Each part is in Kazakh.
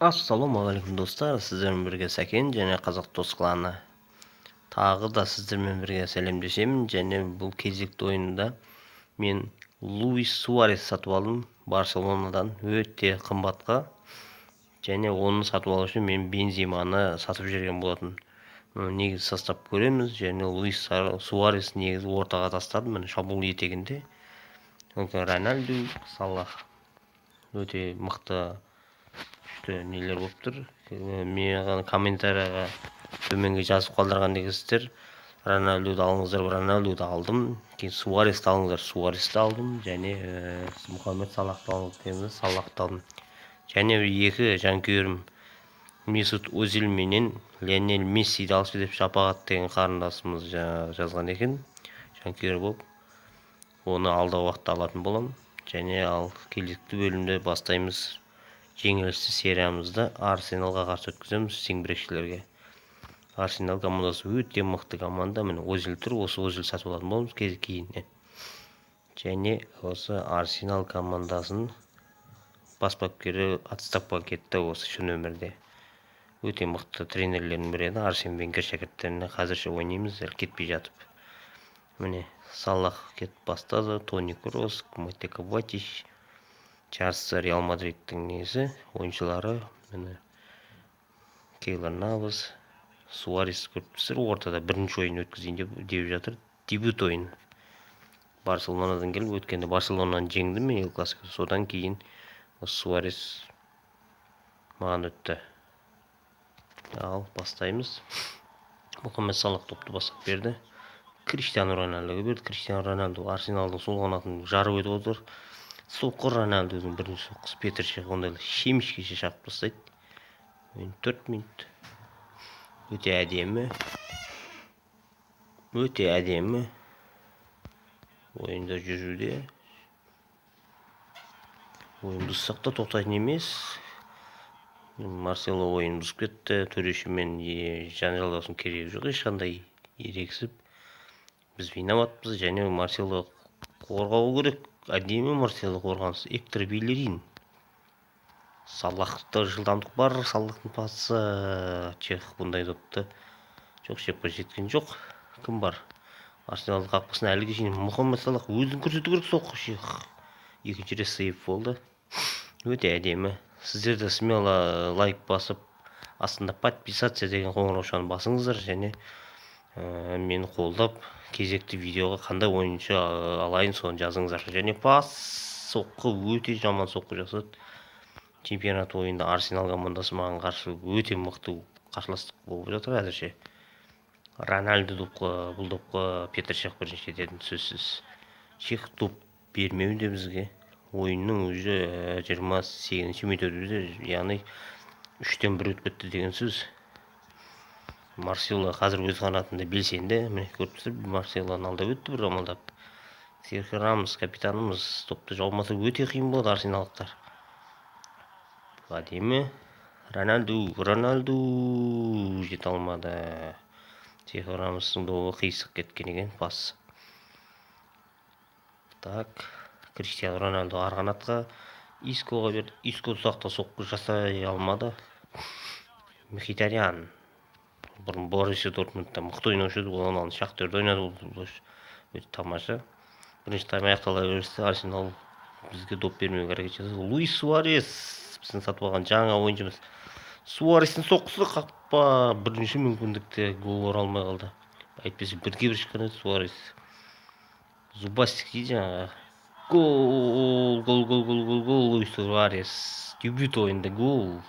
Ассалаумағалейкум достар, сіздермен бірге Сәкен және Қазақ Дос кланы. Тағы да сіздермен бірге сәлемдесемін, және бұл кезекті ойында мен Луис Суарес сатып алдым Барселонадан өте қымбатқа. Және оны сатып алу үшін мен Бензиманы сатып жіберген болатын. Негізі состав көреміз, және Луис Суарес негізі ортаға тастады, міне шабуыл етегінде. Рональду, Салах өте мықты нелер болып тұр. Маған комментарияға төменге жазып қалдырған дегенсіздер, Рональдуды алыңыздар, Рональдуды алдым. Кейін Суаресті алыңыздар, Суаресті алдым. Және Мұхаммед Салахты алыңыздар, Салахты алдым. Және екі жанкүйерім Месут Өзил менен Лионель Мессиді алшы деп Шапағат деген қарындасымыз жазған екен, жанкүйер болып. Оны алдағы уақытта алатын боламын. Және ал келесі бөлімде бастаймыз. Жеңілісті сериямызды Арсеналға қарсы өткіземіз, зеңбірекшілерге. Арсенал командасы өте мықты команда. Міне Өзил тұр, осы Өзил сатып алатын боламыз кейіннен. Және осы Арсенал командасын бас бапкері отставкаға кетті осы шын өмірде. Өте мықты тренерлердің бірі еді. Арсен Венгер шәкірттеріне қазірше ойнаймыз, кетпей жатып. Міне Салах кетіп бастады, Тони Кросс, Матео Ковачич, Чарльз Реал Мадридтің несі, ойыншылары, міне Кейлор Навас, Суарес көріпсіздер, ортада бірінші ойын өткізейін деп жатыр. Дебют ойын. Барселонадан келіп, өткенде Барселонаны жеңді мен Эл Классико. Содан кейін Суарес маған өтті. Ал бастаймыз. Мұхаммед Салах топты бастап берді. Криштиану Роналдуға берді. Криштиану Роналду Арсеналдың сол қанатын жарып өтіп отыр. Соққы Рональдудың бірінші соққысы Петершек ондайлы шемішкеше шақып бастайды. 4 минут. Өте әдемі. Өте әдемі. Ойында жүруде. Ойын бұзсақ та тоқтайтын емес. Марсело ойын бұзып кетті. Төрешімен жанжалдаудың керегі жоқ, ешқандай ерегісіп. Біз виноватпыз, және Марсело қорғау керек. Әдемі Марсело қорғанысы. Эктор Белерин. Салахта жылдамдық бар, Салахтың пасы. Чех бұндай допты жоқ, шепқа жеткен жоқ. Кім бар? Арсеналдың қақпасын әліге дейін Мұхаммед Салах өзін көрсету керек, соққы Чех. Екінші рет сейф болды. Өте әдемі. Сіздер де смело лайк басып, астында подписаться деген қоңыраушаны басыңыздар, және мені қолдап кезекті видеоға қандай ойыншы алайын соны жазыңыздар. Және пас соққы өте жаман соққы жасады. Чемпионат ойында Арсенал командасы маған қарсы өте мықты қарсыластық болып жатыр әзірше. Рональду бұл допқа Петершек бірінші ететін сөзсіз. Чех доп бермеуінде бізге. Ойынның өзі 28 минут өтуде, яғни 3-тен 1 өтіп кетті деген сөз. Марсело қазір өз қанатында белсенді. Міне көріпсіздер, Марселоны алдап өтті бір амалдап. Серхио Рамос капитанымыз топты жаумаса өте қиын болады арсеналдықтар. Әдемі. Рональду жете алмады. Серхио Рамостың добы қисық кеткен екен, пас. Так, Криштиану Роналду арғанатқа Искоға берді. Иско ұсақта соққы жасай алмады. Мхитарян. Бұрын Боруссия Дортмундта мықты ойнаушы еді, оны алды, Шахтерде ойнады, өте тамаша. Бірінші тайм аяқтала берісті, Арсенал бізге доп бермеуге әрекет жасады. Луис Суарес біздің сатып алған жаңа ойыншымыз. Суарестің соққысы қақпа, бірінші мүмкіндікте гол оралмай қалды. Әйтпесе бірге бір шыққан еді Суарес. Зубастик дейді жаңағы. Гол, Луис Суарес. Дебют ойында гол.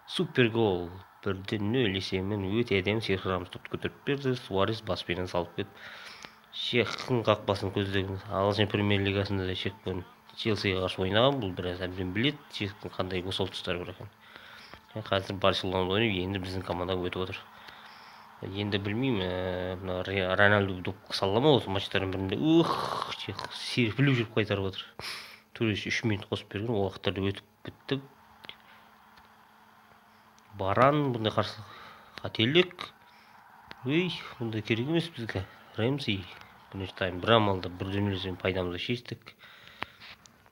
Супер гол. 1-0 есебімен өте әдемі. Серхио Рамос топты көтеріп берді. Суарес баспенен салып кетіп. Чехтың қақпасын көздеген. Ағылшын премьер лигасында да Чехпен Челсиге қарсы ойнаған. Бұл біраз әбден біледі, Чехтың қандай осал тұстары бар екен. Қазір Барселонада ойнап, енді біздің командаға өтіп отыр. Енді білмеймін, Рональду допқа салама осы матчтардың бірінде. Чех серпіліп жүріп қайтарып отыр. Төреші 3 минут қосып берген, уақыттарды өтіп бітті. Баран бұндай қарсы қателік. Бұндай керек емес бізге. Рэмси бірінші тайм бір амалда 1-0 пайдамызды шештік.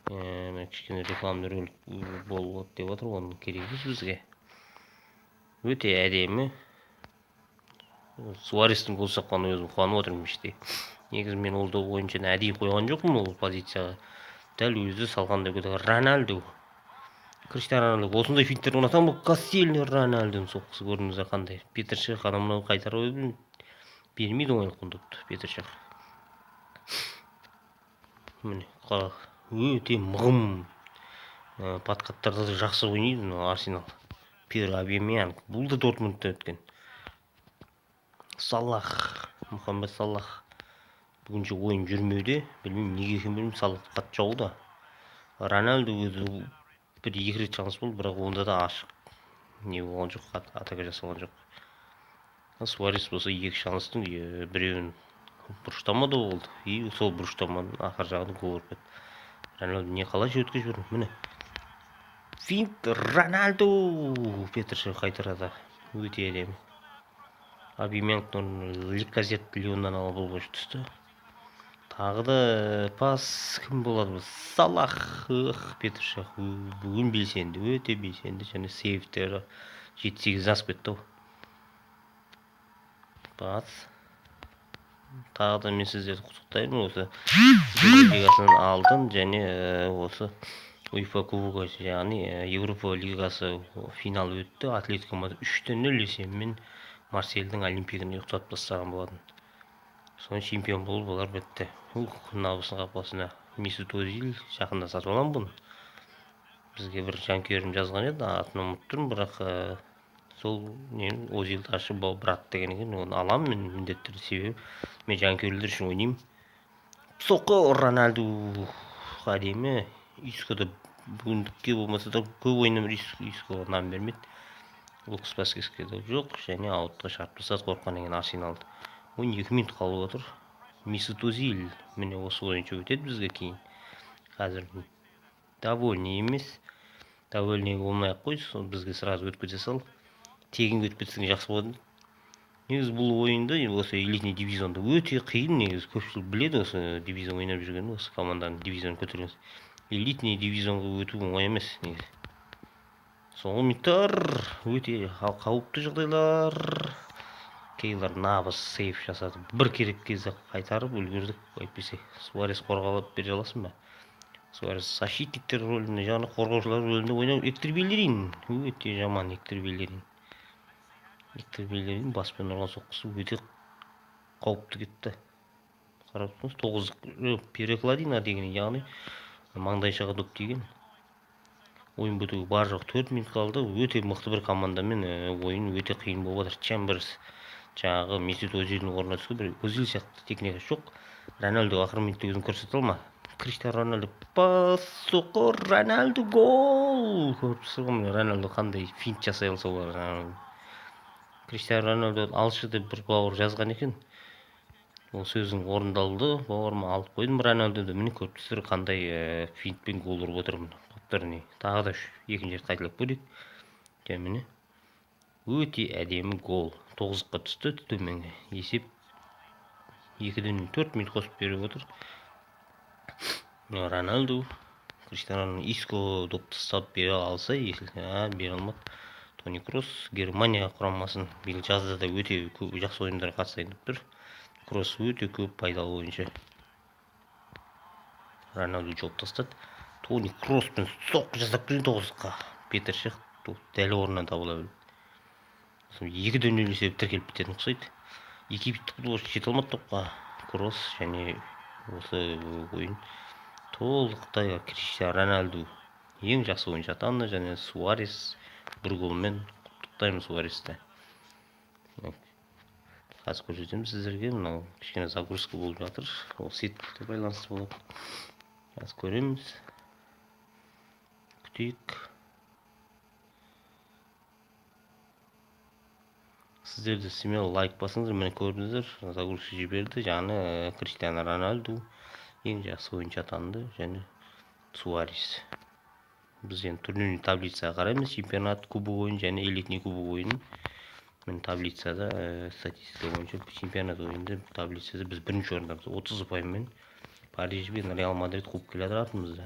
кішкене рекламный ролик болып деп отыр, оның керек емес бізге. Өте әдемі. Суарестің гол соққаны өзім қуанып отырмын іштей. Негізі мен ол да ойыншыны әдейі қойған жоқпын ол позицияға. Дәл өзі салғандай көтегі Рональду. Криштиану Роналду осындай финттерді ұнатам, бұл Кастильо Рональдоның соққысы көрдіңіздер қандай. Петр Шех анау қайтарып бермейді ойнақпын допты Петр Шех. Міне өте мығым подкаттарда жақсы ойнайды Арсенал. Пьер Абамейянг, бұл да Дортмундта өткен. Салах, Мұхаммед Салах бүгінше ойын жүрмеуде, білмеймін неге екенін білмеймін, Салах қатты жауды. Рональду өзі бір екі рет шанс болды, бірақ онда да ашық не болған жоқ, атака жасалған жоқ. Суарес болса екі шанстың біреуін бұрыштамада болды, и сол бұрыштаманың ақыр жағында гол ұрып кетті. Рональду не қалай өткізіп жүр, міне финт Рональду, Петр Шех қайтарады, өте әдемі. Абамейянгтың Лаказетт Лионнан алып қойшы түсті. Тағы да пас кім болады? Салах. Петр Шех бүгін белсенді, өте белсенді, және сейвтері 7-8 асып кетті. Пас. Тағы да мен сіздерді құттықтаймын, осы лигасынан алдым, және осы УЕФА кубогы, яғни Еуропа лигасы финал өтті. Атлетико Мадрид 3-0 есебімен Марсельдің Олимпигін ұйықтатып тастаған болатын. Соны чемпион болып олар бітті. Набысын қақпасына Месут Озил жақында сатып аламын бұны. Бізге бір жанкүйерім жазған еді, атын ұмыттым, бірақ сол Озилді ашып брат деген екен, оны аламын мен міндетті түрде, себебі мен жанкүйерлер үшін ойнаймын. Соққы Рональду әдемі. Искода бүгіндікке болмаса да көп ойнам Искоға нам бермеді. Лукас Васкеске де жоқ, және аутқа шарпылса қорыққан деген Арсеналды. 12 минут қалып отыр. Месут Озил міне осы ойыншы өтеді бізге кейін. Қазір довольный емес. Довольный болмай-ақ қой, бізге сразу өткізе сал. Тегін өтіп кетсең жақсы болады. Негізі бұл ойында осы элитный дивизионда өте қиын, негізі көпшілік біледі осы дивизион ойнап жүрген, осы команданың дивизион көтерген. Элитный дивизионға өту оңай емес негізі. Соңғы минуттар өте қауіпті жағдайлар. Кейлар набыс сейф жасады. Бір керек кезде қайтарып үлгердік. Әйтпесе Суарес қорғалап бере аласың ба? Суарес защитниктер рөлінде, жаңағы қорғаушылар рөлінде ойнап. Эктор Беллерин өте жаман. Эктор Беллерин баспен ұрған соққысы өте қауіпті кетті. Қарап тұрсаңыз 9 перекладина деген, яғни маңдайшаға доп тиген. Ойын бітуге бар жоқ 4 минут қалды. Өте мықты бір командамен ойын өте қиын болып жатыр. Чемберс жаңағы Месут Озилдің орнына түсті. Бір Озил сияқты техника жоқ. Рональду ақыр минутта өзін көрсете алма. Криштиану Роналду пас, соққы, Рональду гол. Көріп тұрсыз, Рональду қандай финт жасай алса олар. Криштиану Роналду алшы деп бір бауыр жазған екен. Ол сөзің орындалды. Бауырыма алып қойдым Рональдуды. Міне көріп тұрсыздар қандай финтпен гол ұрып отырмын. Құптарыне. Тағы да екінші рет қайталап көрейік. Міне өте әдемі гол. 9-қа түсті төменге. Есеп 2-ден 4 минут қосып беріп отыр. Рональду, Криштиану Иско допты ұстап бере алса, бере алмады. Тони Кросс Германия құрамасын биыл жазда да өте көп жақсы ойындар қатысайын деп тұр. Кросс өте көп пайдалы ойыншы. Рональду жауып тастады. Тони Кросспен соққы жасап берген 9-қа. Петр Шех дәл орнынан табыла білді. 2-0 есеп тіркеліп бітетін ұқсайды. Екі футболшы жете алмады топқа. Кросс және осы ойын толықтай Криштиану Роналду ең жақсы ойыншы атанды, және Суарес бір голмен құттықтаймын Суаресті. Қазір көрсетемін сіздерге, мынау кішкене загрузка болып жатыр. Ол сетке байланысты болады. Қазір көреміз. Күтейік. Сіздерді смело лайк басыңыздар, міне көрдіңіздер, загрузка жіберді. Жаңа Криштиану Роналду ең жақсы ойыншы атанды, және Суарес. Біз енді турнирный таблицаға қараймыз, чемпионат кубок ойын және элитный кубок ойын. Мен таблицада статистика бойынша чемпионат ойында таблицада біз бірінші орындамыз 30 ұпаймен Париж бен Реал Мадрид қуып келе жатырмыз.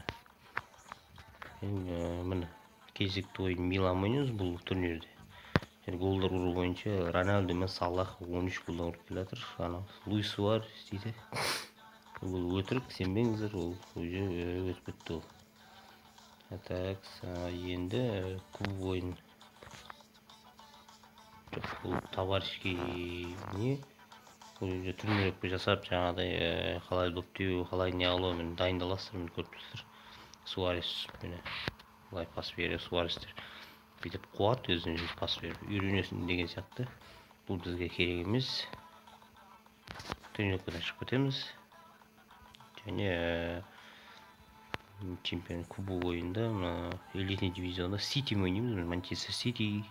міне кезекті ойын Милан ойнаймыз бұл турнирде. Голдар ұру бойынша Роналду мен Салах 13 голдан ұрып келе жатыр. Ана Луис Суарес дейді. Бұл өтірік, сенбеңіздер, ол уже өтіп кетті ол. Так, енді кубок ойын. Бұл товарищки не? Бұл уже турнир жасап жаңағыдай қалай доптеу, қалай не алу, мен дайындаласыздар, мен көріп тұрсыздар. Суарес міне былай пас береді, Суарестер бүйтіп қуады, өзіне өзі пас беріп үйренесің деген сияқты. Бұл бізге керек емес. Тренировкадан шығып кетеміз. Және чемпион кубок ойында элитный дивизионда Сити ойнаймыз. Манчестер Сити,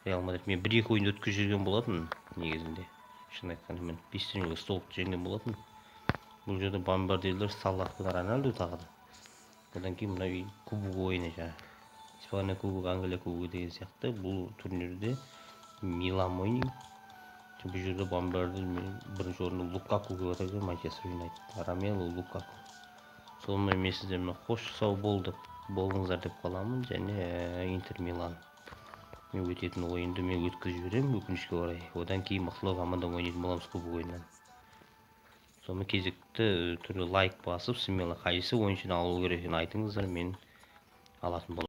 Реал Мадрид. Мен 1-2 ойында өткізіп жүрген болатын негізінде. Шын айтқанда мен 5 тренировка столып жеңген болатын. Бұл жерде бомбардирлер Салах пен Роналду тағы да. Одан кейін мына кубок ойыны жаңағы Испания кубок, Англия кубогы деген сияқты. Бұл турнирде Милан ойнайды. Бұл жерде бомбардир бірінші орында Лукаку келіп отыр, Манчестер Юнайтед. Ромело, Лукаку. Сонымен мен сіздермен қош сау болыңыздар деп қаламын. Және Интер Милан мен өтетін ойынды мен өткізіп жіберемін, өкінішке орай. Одан кейін мықтылау команда ойнайтын боламыз кубок ойыннан. Сонымен кезекті түрі лайк басып, смело қайсы ойыншыны алу керек екенін айтыңыздар, мен алатын боламын.